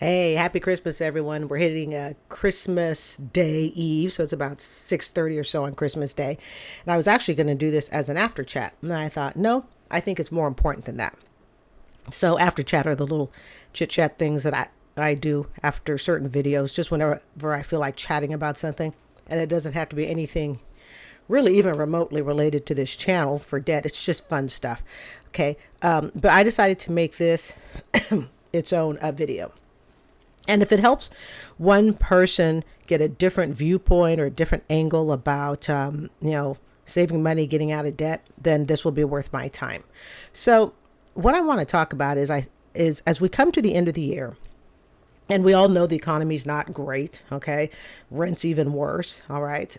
Hey, happy Christmas, everyone. We're hitting a Christmas Day Eve, so it's about 6:30 or so on Christmas Day. And I was actually going to do this as an after chat. And then I thought, no, I think it's more important than that. So after chat are the little chit-chat things that I do after certain videos, just whenever I feel like chatting about something. And it doesn't have to be anything really even remotely related to this channel for debt. It's just fun stuff. Okay. But I decided to make this its own video. And if it helps one person get a different viewpoint or a different angle about, saving money, getting out of debt, then this will be worth my time. So what I want to talk about is as we come to the end of the year, and we all know the economy's not great. Okay. Rent's even worse. All right.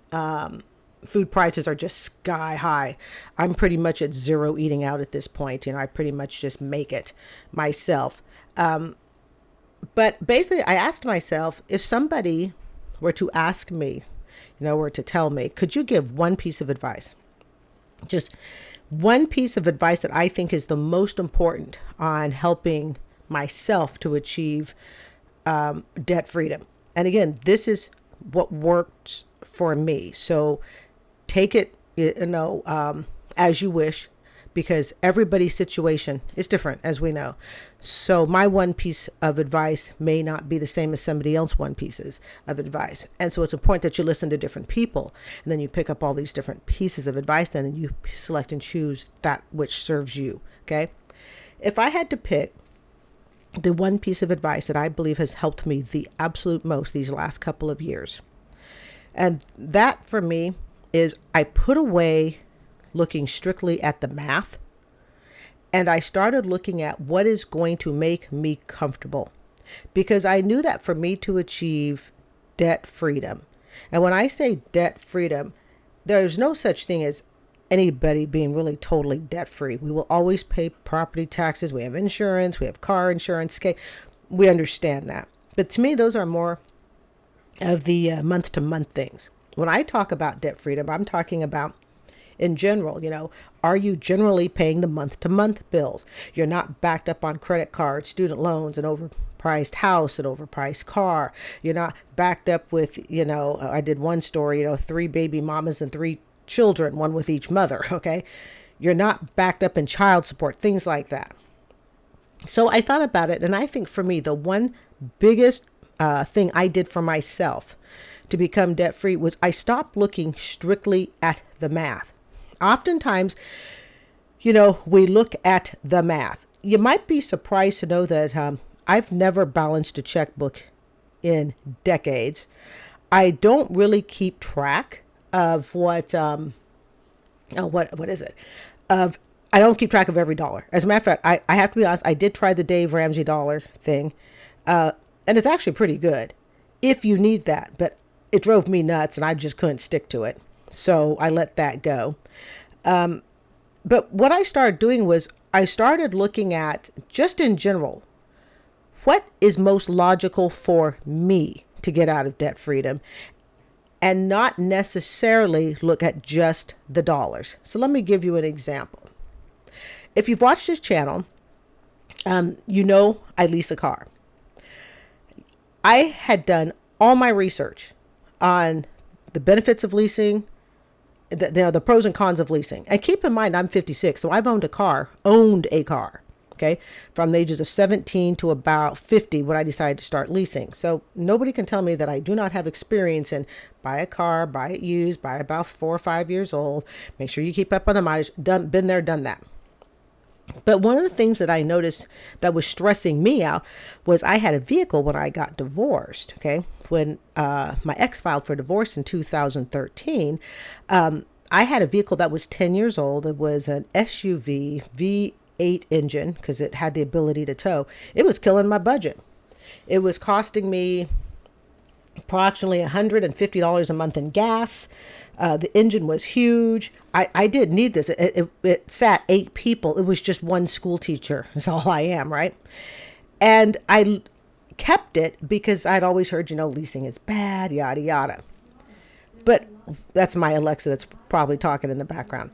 Food prices are just sky high. I'm pretty much at zero eating out at this point. I pretty much just make it myself. But basically, I asked myself, if somebody were to ask me, were to tell me, could you give one piece of advice? Just one piece of advice that I think is the most important on helping myself to achieve debt freedom. And again, this is what works for me. So take it, as you wish, because everybody's situation is different, as we know. So my one piece of advice may not be the same as somebody else's one pieces of advice. And so it's important that you listen to different people, and then you pick up all these different pieces of advice, and you select and choose that which serves you. Okay. If I had to pick the one piece of advice that I believe has helped me the absolute most these last couple of years, and that for me is I put away looking strictly at the math, and I started looking at what is going to make me comfortable, because I knew that for me to achieve debt freedom, and when I say debt freedom, there's no such thing as anybody being really totally debt free. We will always pay property taxes. We have insurance. We have car insurance. Okay, we understand that. But to me, those are more of the month to month things. When I talk about debt freedom, I'm talking about in general, are you generally paying the month to month bills? You're not backed up on credit cards, student loans, an overpriced house, an overpriced car. You're not backed up with, I did one story, 3 baby mamas and 3 children, one with each mother. Okay. You're not backed up in child support, things like that. So I thought about it. And I think for me, the one biggest thing I did for myself to become debt free was I stopped looking strictly at the math. Oftentimes, we look at the math. You might be surprised to know that I've never balanced a checkbook in decades. I don't really keep track of what is it? I don't keep track of every dollar. As a matter of fact, I have to be honest, I did try the Dave Ramsey dollar thing, and it's actually pretty good if you need that, but it drove me nuts and I just couldn't stick to it. So I let that go. But what I started doing was I started looking at, just in general, what is most logical for me to get out of debt freedom, and not necessarily look at just the dollars. So let me give you an example. If you've watched this channel, I lease a car. I had done all my research on the benefits of leasing, the pros and cons of leasing. And keep in mind, I'm 56, so I've owned a car, okay, from the ages of 17 to about 50 when I decided to start leasing. So nobody can tell me that I do not have experience in buy a car, buy it used, buy about 4 or 5 years old, make sure you keep up on the mileage, been there, done that. But one of the things that I noticed that was stressing me out was I had a vehicle when I got divorced. Okay. When my ex filed for divorce in 2013, I had a vehicle that was 10 years old. It was an SUV V8 engine because it had the ability to tow. It was killing my budget. It was costing me approximately $150 a month in gas. The engine was huge. I did need this. It sat 8 people. It was just one school teacher. That's all I am, right? And I kept it because I'd always heard, leasing is bad, yada, yada. But that's my Alexa that's probably talking in the background,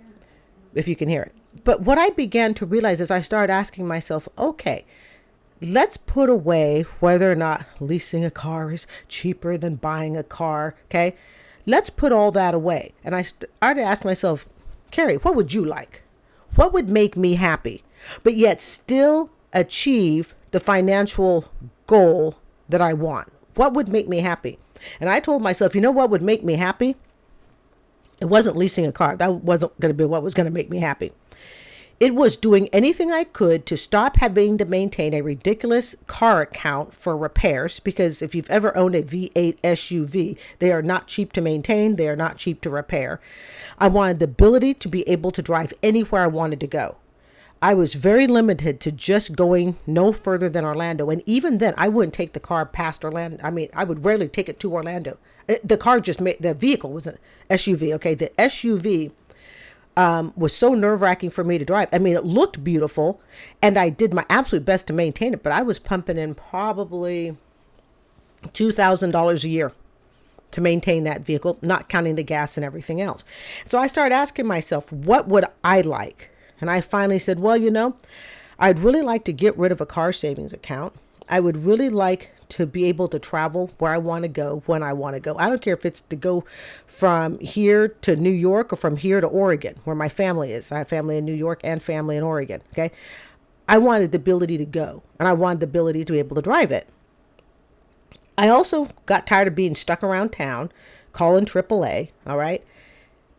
if you can hear it. But what I began to realize is I started asking myself, okay, let's put away whether or not leasing a car is cheaper than buying a car. Okay. Let's put all that away. And I started to ask myself, Carrie, what would you like? What would make me happy, but yet still achieve the financial goal that I want? What would make me happy? And I told myself, you know what would make me happy? It wasn't leasing a car. That wasn't going to be what was going to make me happy. It was doing anything I could to stop having to maintain a ridiculous car account for repairs, because if you've ever owned a V8 SUV, they are not cheap to maintain. They are not cheap to repair. I wanted the ability to be able to drive anywhere I wanted to go. I was very limited to just going no further than Orlando. And even then, I wouldn't take the car past Orlando. I mean, I would rarely take it to Orlando. The car just made, the vehicle was an SUV. Okay. The SUV was so nerve-wracking for me to drive. I mean, it looked beautiful and I did my absolute best to maintain it, but I was pumping in probably $2,000 a year to maintain that vehicle, not counting the gas and everything else. So I started asking myself, what would I like? And I finally said, well, I'd really like to get rid of a car savings account. I would really like to be able to travel where I want to go, when I want to go. I don't care if it's to go from here to New York or from here to Oregon, where my family is. I have family in New York and family in Oregon. Okay. I wanted the ability to go, and I wanted the ability to be able to drive it. I also got tired of being stuck around town, calling AAA. All right.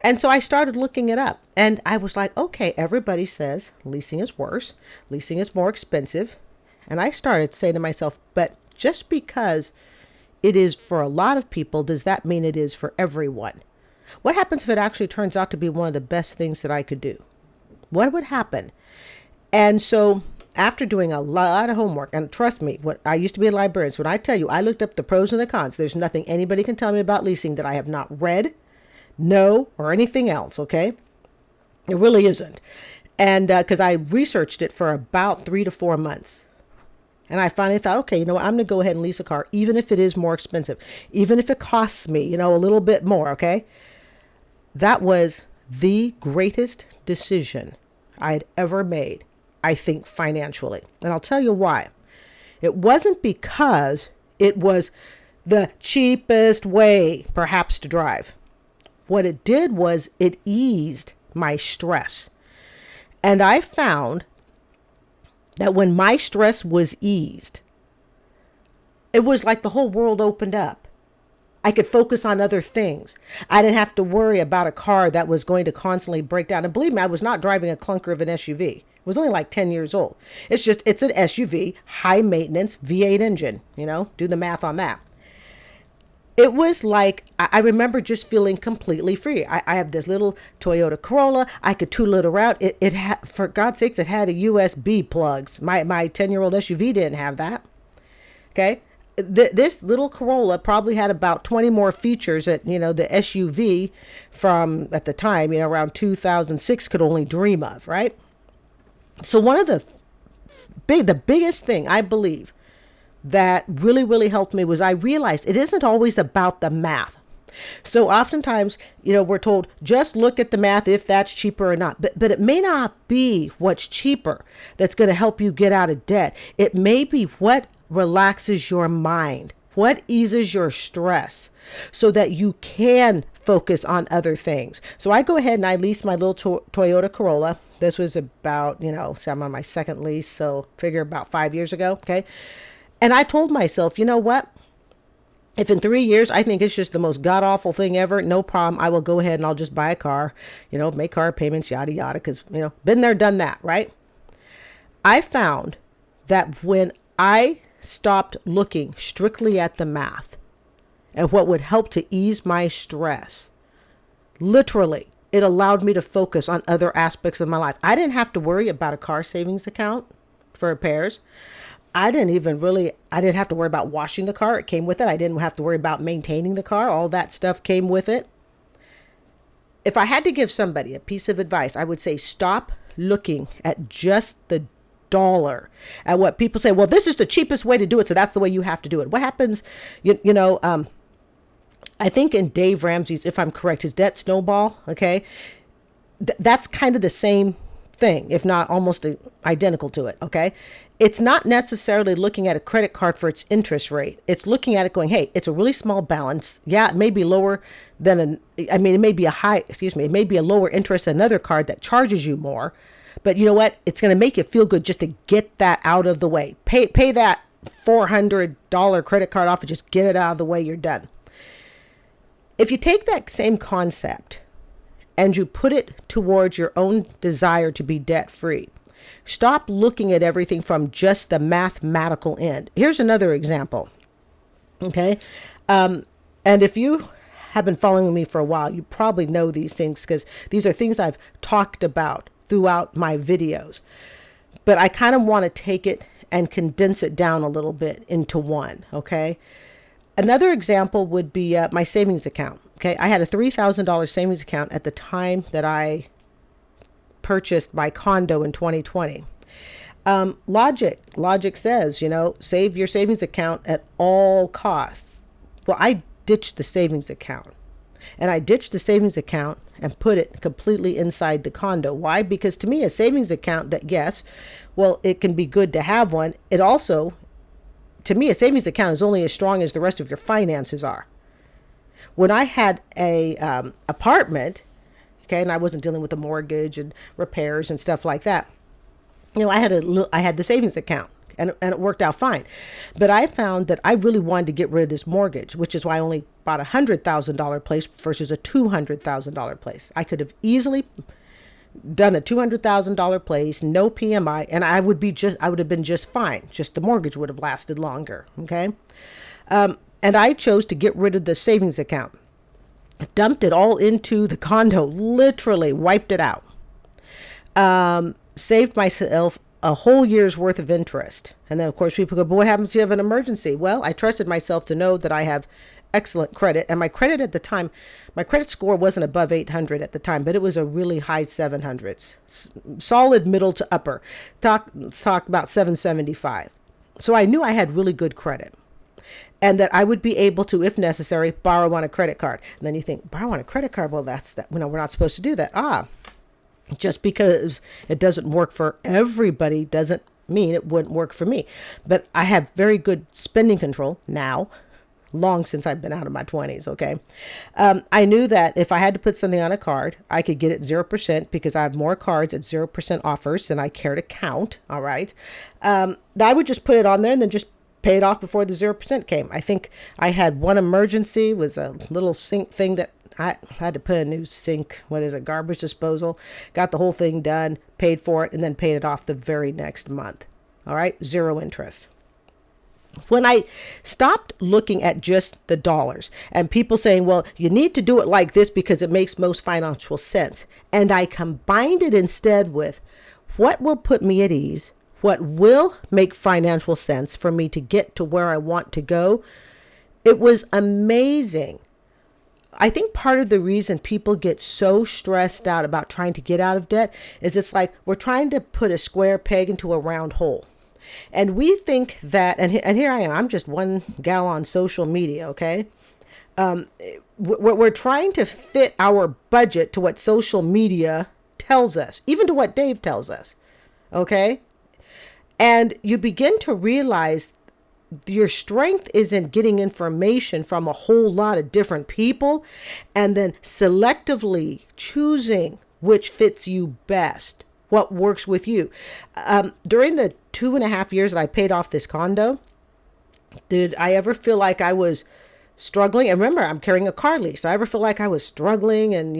And so I started looking it up, and I was like, okay, everybody says leasing is worse. Leasing is more expensive. And I started saying to myself, but just because it is for a lot of people, does that mean it is for everyone? What happens if it actually turns out to be one of the best things that I could do? What would happen? And so after doing a lot of homework, and trust me, what I used to be a librarian, so when I tell you, I looked up the pros and the cons. There's nothing anybody can tell me about leasing that I have not read, know, or anything else. Okay. It really isn't. And because I researched it for about 3 to 4 months. And I finally thought, okay, I'm going to go ahead and lease a car, even if it is more expensive, even if it costs me, a little bit more. Okay. That was the greatest decision I had ever made, I think, financially. And I'll tell you why. It wasn't because it was the cheapest way, perhaps, to drive. What it did was it eased my stress. And I found that when my stress was eased, it was like the whole world opened up. I could focus on other things. I didn't have to worry about a car that was going to constantly break down. And believe me, I was not driving a clunker of an SUV. It was only like 10 years old. It's an SUV, high maintenance, V8 engine, do the math on that. It was like, I remember just feeling completely free. I have this little Toyota Corolla. I could tool it around. It had, for God's sakes, it had a USB plugs. My 10-year-old SUV didn't have that. Okay. This little Corolla probably had about 20 more features that, the SUV from at the time, around 2006 could only dream of. Right. So one of the biggest thing I believe that really, really helped me was I realized it isn't always about the math. So oftentimes, we're told just look at the math if that's cheaper or not. But it may not be what's cheaper that's going to help you get out of debt. It may be what relaxes your mind, what eases your stress, so that you can focus on other things. So I go ahead and I lease my little Toyota Corolla. This was about, so I'm on my second lease, so figure about 5 years ago. Okay. And I told myself, you know what? If in 3 years, I think it's just the most god-awful thing ever, no problem. I will go ahead and I'll just buy a car, make car payments, yada, yada, because, been there, done that, right? I found that when I stopped looking strictly at the math and what would help to ease my stress, literally, it allowed me to focus on other aspects of my life. I didn't have to worry about a car savings account for repairs. I didn't have to worry about washing the car. It came with it. I didn't have to worry about maintaining the car. All that stuff came with it. If I had to give somebody a piece of advice, I would say stop looking at just the dollar, at what people say, well, this is the cheapest way to do it, so that's the way you have to do it. What happens, I think in Dave Ramsey's, if I'm correct, his debt snowball, okay, that's kind of the same thing, if not almost identical to it. Okay. It's not necessarily looking at a credit card for its interest rate. It's looking at it going, hey, it's a really small balance. Yeah, it may be lower than it may be it may be a lower interest than another card that charges you more. But you know what? It's going to make you feel good just to get that out of the way. Pay that $400 credit card off and just get it out of the way. You're done. If you take that same concept and you put it towards your own desire to be debt free, stop looking at everything from just the mathematical end. Here's another example. Okay. And if you have been following me for a while, you probably know these things because these are things I've talked about throughout my videos. But I kind of want to take it and condense it down a little bit into one. Okay. Another example would be my savings account. Okay. I had a $3,000 savings account at the time that I purchased my condo in 2020. Logic says, save your savings account at all costs. Well, I ditched the savings account and and put it completely inside the condo. Why? Because to me, a savings account it can be good to have one. It also, to me, a savings account is only as strong as the rest of your finances are. When I had a apartment, okay, and I wasn't dealing with a mortgage and repairs and stuff like that, I had the savings account and it worked out fine. But I found that I really wanted to get rid of this mortgage, which is why I only bought a $100,000 place versus a $200,000 place. I could have easily done a $200,000 place, no PMI, and I would have been just fine. Just the mortgage would have lasted longer. Okay. And I chose to get rid of the savings account, dumped it all into the condo, literally wiped it out, saved myself a whole year's worth of interest. And then of course people go, but what happens if you have an emergency? Well, I trusted myself to know that I have excellent credit. And my credit at the time, my credit score wasn't above 800 at the time, but it was a really high 700s, solid middle to upper. Let's talk about 775. So I knew I had really good credit and that I would be able to, if necessary, borrow on a credit card. And then you think, borrow on a credit card? Well, we're not supposed to do that. Just because it doesn't work for everybody doesn't mean it wouldn't work for me. But I have very good spending control now, long since I've been out of my 20s. Okay. I knew that if I had to put something on a card, I could get it 0% because I have more cards at 0% offers than I care to count. All right. I would just put it on there and then just pay it off before the 0% came. I think I had one emergency, was a little sink thing that I had to put a new sink, garbage disposal, got the whole thing done, paid for it, and then paid it off the very next month. All right. 0 interest. When I stopped looking at just the dollars and people saying, well, you need to do it like this because it makes most financial sense. And I combined it instead with what will put me at ease, what will make financial sense for me to get to where I want to go. It was amazing. I think part of the reason people get so stressed out about trying to get out of debt is it's like we're trying to put a square peg into a round hole. And we think that, and here I am, I'm just one gal on social media, okay? We're trying to fit our budget to what social media tells us, even to what Dave tells us, okay? And you begin to realize your strength is in getting information from a whole lot of different people and then selectively choosing which fits you best, what works with you. During the 2.5 years that I paid off this condo, did I ever feel like I was struggling? And remember, I'm carrying a car lease. Did I ever feel like I was struggling and,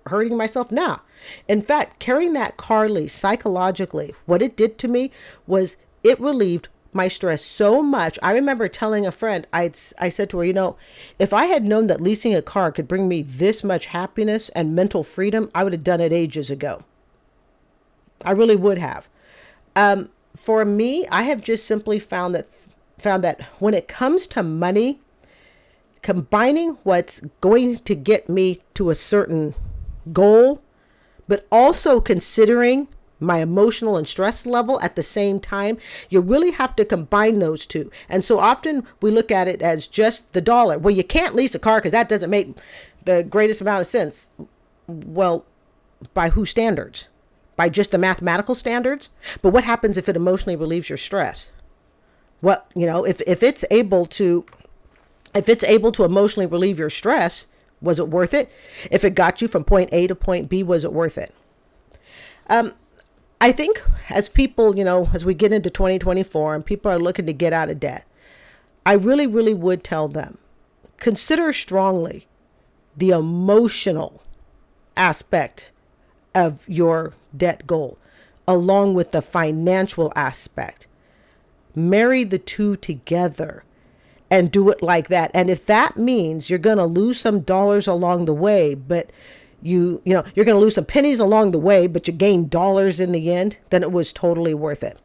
hurting myself? No. In fact, carrying that car lease psychologically, what it did to me was it relieved my stress so much. I remember telling a friend, I said to her, if I had known that leasing a car could bring me this much happiness and mental freedom, I would have done it ages ago. I really would have. For me, I have just simply found that when it comes to money, combining what's going to get me to a certain goal, but also considering my emotional and stress level at the same time, you really have to combine those two. And so often we look at it as just the dollar. Well, you can't lease a car because that doesn't make the greatest amount of sense. Well, by whose standards? by just the mathematical standards. But what happens if it emotionally relieves your stress? What, if it's able to emotionally relieve your stress, was it worth it? If it got you from point A to point B, was it worth it? I think as people, as we get into 2024 and people are looking to get out of debt, I really, really would tell them, consider strongly the emotional aspect of your debt goal, along with the financial aspect. Marry the two together and do it like that. And if that means you're going to lose some dollars along the way, but you're going to lose some pennies along the way, but you gain dollars in the end, then it was totally worth it.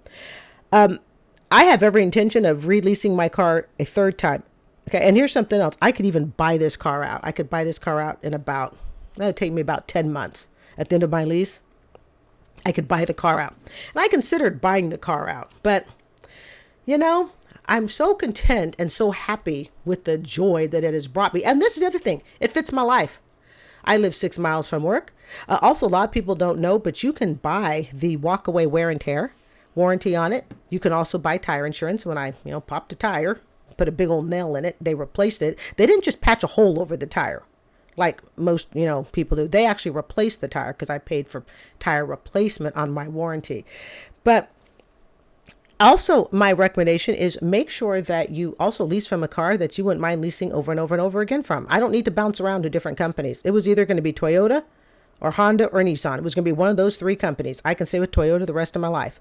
I have every intention of releasing my car a third time. Okay. And here's something else. I could even buy this car out. I could buy this car out in that'd take me about 10 months. At the end of my lease, I could buy the car out. And I considered buying the car out, but I'm so content and so happy with the joy that it has brought me. And this is the other thing. It fits my life. I live 6 miles from work. Also, a lot of people don't know, but you can buy the walk-away wear and tear warranty on it. You can also buy tire insurance. When I, popped a tire, put a big old nail in it, they replaced it. They didn't just patch a hole over the tire like most, people do. They actually replaced the tire because I paid for tire replacement on my warranty. But also, my recommendation is make sure that you also lease from a car that you wouldn't mind leasing over and over and over again from. I don't need to bounce around to different companies. It was either going to be Toyota or Honda or Nissan. It was going to be one of those 3 companies. I can stay with Toyota the rest of my life.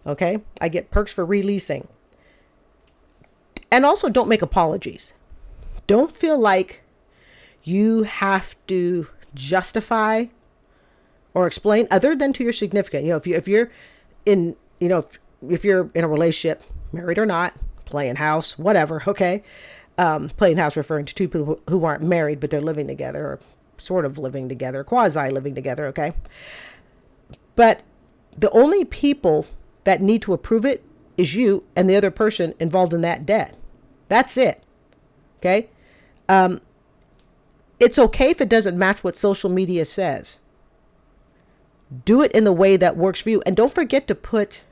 Okay? I get perks for releasing. And also, don't make apologies. Don't feel like you have to justify or explain other than to your significant. If you're in, if you're in a relationship, married or not, playing house, whatever, okay? Playing house referring to 2 people who aren't married, but they're living together or sort of living together, quasi living together, okay? But the only people that need to approve it is you and the other person involved in that debt. That's it, okay? It's okay if it doesn't match what social media says. Do it in the way that works for you. And don't forget to put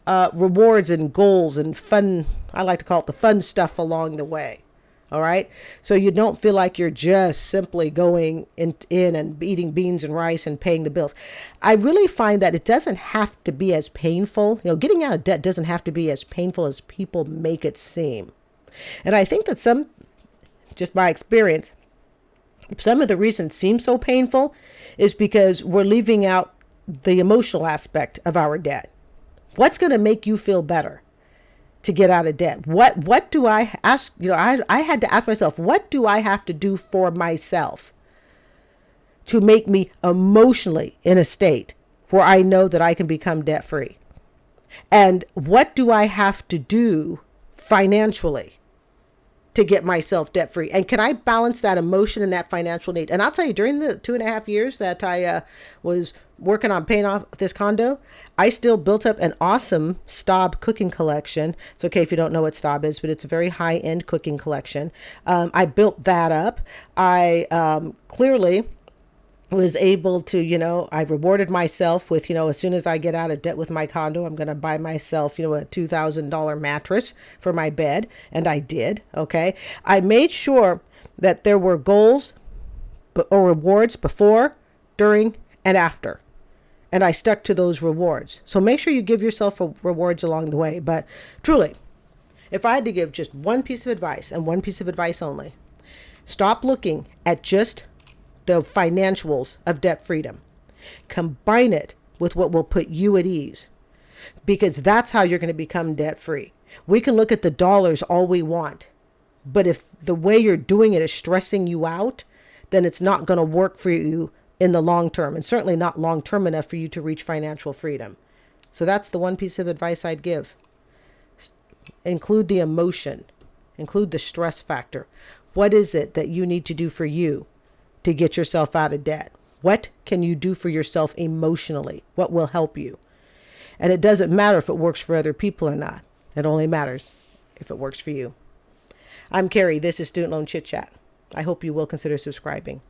rewards and goals and fun, I like to call it the fun stuff along the way. All right. So you don't feel like you're just simply going in and eating beans and rice and paying the bills. I really find that it doesn't have to be as painful. Getting out of debt doesn't have to be as painful as people make it seem. And I think that just by experience, some of the reasons seem so painful is because we're leaving out the emotional aspect of our debt. What's going to make you feel better to get out of debt? What do I ask? I had to ask myself, what do I have to do for myself to make me emotionally in a state where I know that I can become debt free? And what do I have to do financially to get myself debt free? And can I balance that emotion and that financial need? And I'll tell you, during the 2.5 years that I was working on paying off this condo, I still built up an awesome Staub cooking collection. It's okay if you don't know what Staub is, but it's a very high-end cooking collection. I built that up. I clearly was able to, I rewarded myself with, as soon as I get out of debt with my condo, I'm going to buy myself, a $2,000 mattress for my bed. And I did. Okay. I made sure that there were goals or rewards before, during, and after. And I stuck to those rewards. So make sure you give yourself rewards along the way. But truly, if I had to give just one piece of advice and one piece of advice only, stop looking at just the financials of debt freedom. Combine it with what will put you at ease, because that's how you're going to become debt free. We can look at the dollars all we want, but if the way you're doing it is stressing you out, then it's not going to work for you in the long term, and certainly not long term enough for you to reach financial freedom. So that's the one piece of advice I'd give. Include the emotion, include the stress factor. What is it that you need to do for you to get yourself out of debt? What can you do for yourself emotionally? What will help you? And it doesn't matter if it works for other people or not. It only matters if it works for you. I'm Carrie. This is Student Loan Chit-Chat. I hope you will consider subscribing.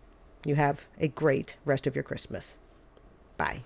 You have a great rest of your Christmas. Bye.